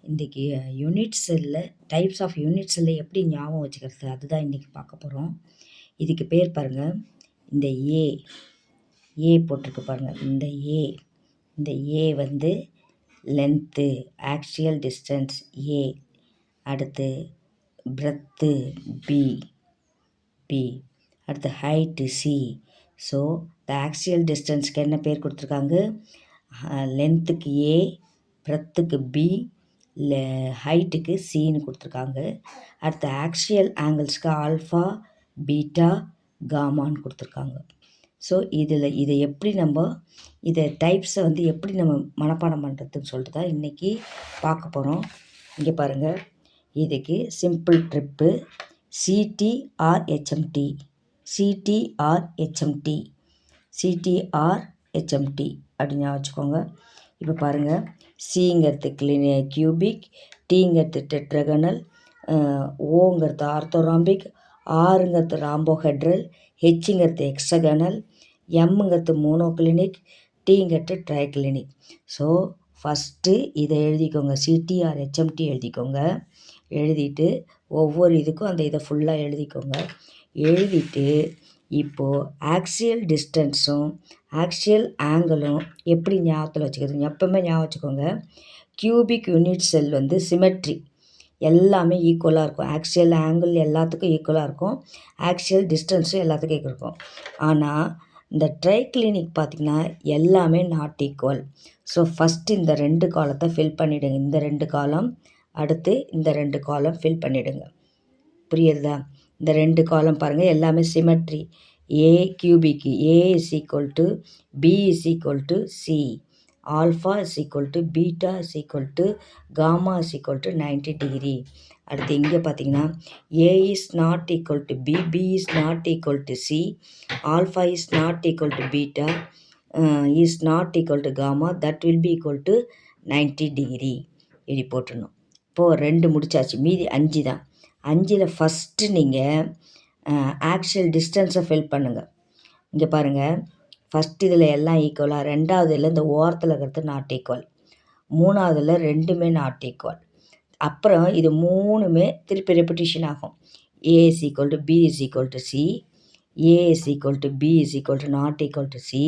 இன்றைக்கி யூனிட் செல்லில் types of unit செல்லை எப்படி ஞாபகம் வச்சுக்கிறது அதுதான் இன்றைக்கி பார்க்க போகிறோம். இதுக்கு பேர் பாருங்கள், இந்த ஏ போட்டிருக்கு பாருங்கள். இந்த ஏ வந்து லென்த்து, ஆக்சியல் டிஸ்டன்ஸ் ஏ, அடுத்து பிரெத்து பி, அடுத்து ஹைட்டு சி. ஸோ இந்த ஆக்சியல் டிஸ்டன்ஸ்க்கு என்ன பேர் கொடுத்துருக்காங்க? லென்த்துக்கு ஏ, பிரெத்துக்கு பி, ஹைட்டுக்கு சின்னு கொடுத்துருக்காங்க. அடுத்து ஆக்சியல் ஆங்கிள்ஸ்க்கு ஆல்ஃபா, பீட்டா, காமான்னு கொடுத்துருக்காங்க. ஸோ இதை எப்படி இதை டைப்ஸை வந்து எப்படி நம்ம மனப்பாடம் பண்ணுறதுன்னு சொல்லிட்டு தான் இன்றைக்கி பார்க்க போகிறோம். இங்கே பாருங்கள், இதுக்கு சிம்பிள் ட்ரிப்பு சிடிஆர்ஹெச்எம்டி அப்படின்னு வச்சுக்கோங்க. இப்போ பாருங்கள், சிங்கிறது கியூபிக், டிங்கிறது டெட்ரகனல், ஓங்கிறது ஆர்த்தோராம்பிக், ஆறுங்கிறது ராம்போஹெட்ரல், ஹெச்ங்கிறது எக்ஸகனல், எம்ங்கிறது மோனோக்ளினிக், டிங்கிறது ட்ரைக்ளினிக். ஸோ ஃபஸ்ட்டு இதை எழுதிக்கோங்க, சிடிஆர்ஹெச்எம்டி எழுதிக்கோங்க. எழுதிட்டு ஒவ்வொரு இதுக்கும் அந்த இதை ஃபுல்லாக எழுதிக்கோங்க. எழுதிட்டு இப்போது ஆக்சியல் டிஸ்டன்ஸும் ஆக்சியல் ஆங்கிளும் எப்படி ஞாபகத்தில் வச்சுக்கிறது? எப்போவுமே ஞாபகம் வச்சுக்கோங்க, கியூபிக் யூனிட் செல் வந்து சிமெட்ரி, எல்லாமே ஈக்குவலாக இருக்கும். ஆக்சியல் ஆங்கிள் எல்லாத்துக்கும் ஈக்குவலாக இருக்கும், ஆக்சியல் டிஸ்டன்ஸும் எல்லாத்துக்கும் ஈக்குவல் இருக்கும். ஆனால் இந்த ட்ரைக்ளினிக் பார்த்திங்கன்னா எல்லாமே நாட் ஈக்குவல். ஸோ ஃபஸ்ட்டு இந்த 2 காலத்தை ஃபில் பண்ணிவிடுங்க. இந்த 2 காலம், அடுத்து இந்த 2 காலம் ஃபில் பண்ணிவிடுங்க. புரியுறதா? இந்த 2 காலம் பாருங்கள், எல்லாமே சிமெட்ரி. ஏ கியூபிக்கு A is equal to B is equal to C, alpha is equal to beta is equal to gamma is equal to 90 degree. அடுத்து இங்கே பார்த்தீங்கன்னா A is not equal to B, B is not equal to C, alpha is not equal to beta is not equal to gamma, that will be equal to 90 degree. இப்படி போட்டுடணும். இப்போது 2 முடிச்சாச்சு, மீதி 5 தான். 5ல் first நீங்கள் ஆக்சியல் டிஸ்டன்ஸை ஃபில் பண்ணுங்கள். இங்கே பாருங்கள், ஃபஸ்ட் இதில் எல்லாம் ஈக்குவலாக, 2வதுல இந்த ஓரத்தில் இருக்கிறது நாட் ஈக்குவல், 3வதுல 2மே நாட் ஈக்குவல். அப்புறம் இது 3மே திருப்பி ரெப்பிட்டிஷன் ஆகும். A is equal to B is equal to C, A is equal to B is equal to not equal to C,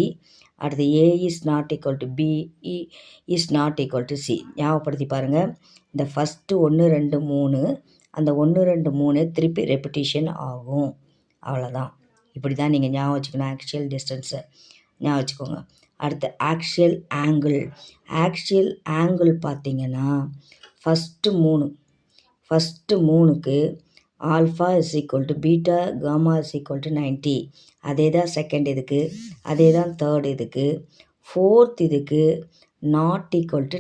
அடுத்து A is not equal to B is not equal to C. ஞாபகப்படுத்தி பாருங்கள், இந்த first 1 2 3, அந்த 1 2 3 திருப்பி repetition ஆகும். அவ்வளோதான். இப்படி தான் நீங்கள் ஞாபகம் வச்சுக்கணும். ஆக்சியல் டிஸ்டன்ஸை ஞாபகம் வச்சுக்கோங்க. அடுத்து ஆக்சியல் ஆங்கிள் பார்த்திங்கன்னா ஃபஸ்ட்டு 3க்கு alpha is equal to beta, gamma is equal to 90. அதே தான் செகண்ட் இதுக்கு, அதே தான் தேர்ட் இதுக்கு. ஃபோர்த் இதுக்கு நாட் ஈக்குவல் டு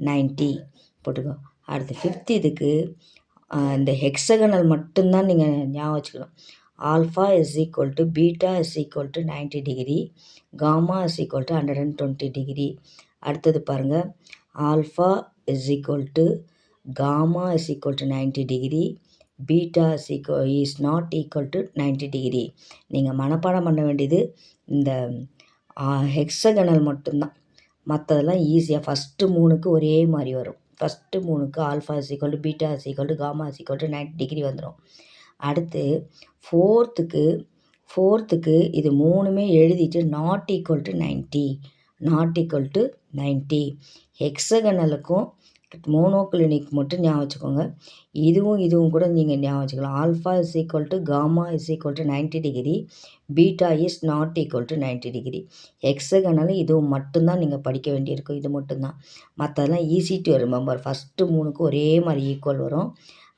90, போட்டுக்கோ. அடுத்து ஃபிஃப்த் இதுக்கு இந்த ஹெக்ஸகனல் மட்டும்தான் நீங்கள் ஞாபகம் வச்சுக்கணும். Alpha is equal to beta is equal to 90 degree, gamma is equal to 120 degree. அடுத்தது பாருங்கள், alpha is equal to gamma is equal to 90 degree, beta is not equal to 90 degree. நீங்கள் மனப்பாடம் பண்ண வேண்டியது இந்த ஹெக்ஸகனல் மட்டும்தான். மற்றதெல்லாம் ஈஸியாக ஃபஸ்ட்டு 3க்கு ஒரே மாதிரி வரும். ஃபஸ்ட்டு 3க்கு alpha is equal to beta is equal to gamma is equal to 90 degree வந்துடும். அடுத்து ஃபோர்த்துக்கு இது 3மே எழுதிட்டு நாட் ஈக்குவல் டு 90. ஹெக்ஸகனலுக்கும் மோனோக்ளினிக் மட்டும் ஞாபகம் வச்சுக்கோங்க. இதுவும் கூட நீங்கள் ஞாபகம் வச்சுக்கலாம். Alpha is equal to gamma is equal to 90 degree, beta is not equal to 90 degree. Hexagonal இதுவும் மட்டும்தான் நீங்கள் படிக்க வேண்டியிருக்கும். இது மட்டும்தான். மற்றதெல்லாம் ஈஸி டு ரிமெம்பர். ஃபஸ்ட்டு 3க்கு ஒரே மாதிரி ஈக்குவல் வரும்.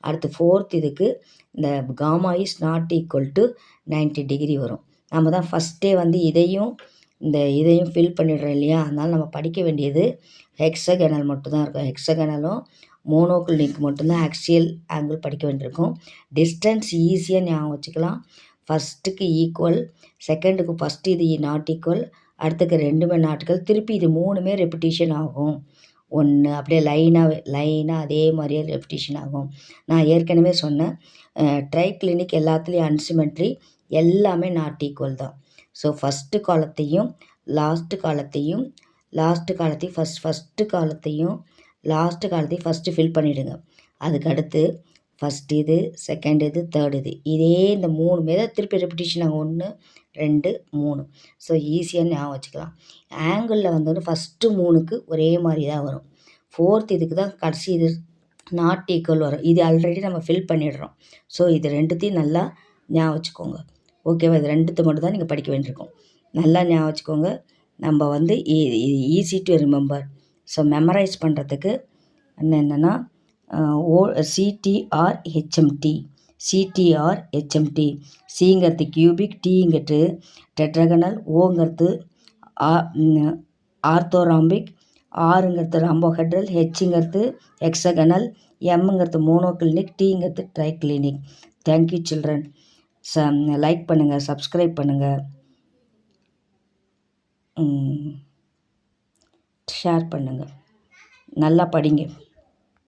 அடுத்து ஃபோர்த் இதுக்கு இந்த gamma is not equal to 90 degree வரும். நம்ம தான் ஃபஸ்ட்டே வந்து இதையும் ஃபில் பண்ணிடுறோம் இல்லையா? அதனால் நம்ம படிக்க வேண்டியது ஹெக்ஸகனல் மட்டும்தான் இருக்கும். ஹெக்ஸகனலும் மோனோக்ளினிக் மட்டும்தான் ஆக்சியல் ஆங்கிள் படிக்க வேண்டியிருக்கும். டிஸ்டன்ஸ் ஈஸியாக ஞாபகம் வச்சுக்கலாம். ஃபஸ்ட்டுக்கு ஈக்குவல், செகண்டுக்கு ஃபஸ்ட்டு இது நாட் ஈக்குவல், அடுத்துக்கு 2மே நாட் ஈக்குவல், திருப்பி இது 3மே ரெப்பிட்டிஷன் ஆகும். 1 அப்படியே லைனாக அதே மாதிரியே ரெப்பிட்டிஷன் ஆகும். நான் ஏற்கனவே சொன்னேன், ட்ரைக்ளினிக் எல்லாத்துலேயும் அன்சிமெட்ரி, எல்லாமே நாட் ஈக்குவல் தான். ஸோ ஃபஸ்ட்டு காலத்தையும் லாஸ்ட்டு காலத்தையும் ஃபஸ்ட்டு காலத்தையும் ஃபஸ்ட்டு ஃபில் பண்ணிவிடுங்க. அதுக்கு அடுத்து ஃபஸ்ட் இது, செகண்ட் இது, தேர்ட் இது. இதே இந்த 3 மேலே திருப்பி ரெப்பிட்டிஷன் ஆகும். 1, 2, 3. ஸோ ஈஸியாக ஞாபகம் வச்சுக்கலாம். ஆங்கிளில் வந்து ஃபஸ்ட்டு 3க்கு ஒரே மாதிரி தான் வரும். 4th இதுக்கு தான் கடைசி இது நாட் ஈக்குவல் வரும். இது ஆல்ரெடி நம்ம ஃபில் பண்ணிடுறோம். ஸோ இது 2த்தையும் நல்லா ஞாபகம் வச்சுக்கோங்க. ஓகேவா? இது 2த்தை மட்டும் தான் நீங்கள் படிக்க வேண்டியிருக்கும். நல்லா ஞாபகம் வச்சுக்கோங்க. நம்ம வந்து easy to remember. So memorise பண்ணுறதுக்கு என்னென்னா சிடிஆர்ஹெச்எம்டி. சிங்கிறது கியூபிக், டிங்கிறது டெட்ராகனல், ஓங்கிறது ஆர்த்தோராம்பிக், ஆருங்கிறது ராம்போஹெட்ரல், ஹெச்ங்கிறது ஹெக்ஸகனல், எம்ங்கிறது மோனோக்ளினிக், டிங்கிறது ட்ரைக்ளினிக். Thank you children. லைக் பண்ணுங்கள், சப்ஸ்கிரைப் பண்ணுங்கள், ஷேர் பண்ணுங்கள். நல்லா படிங்க.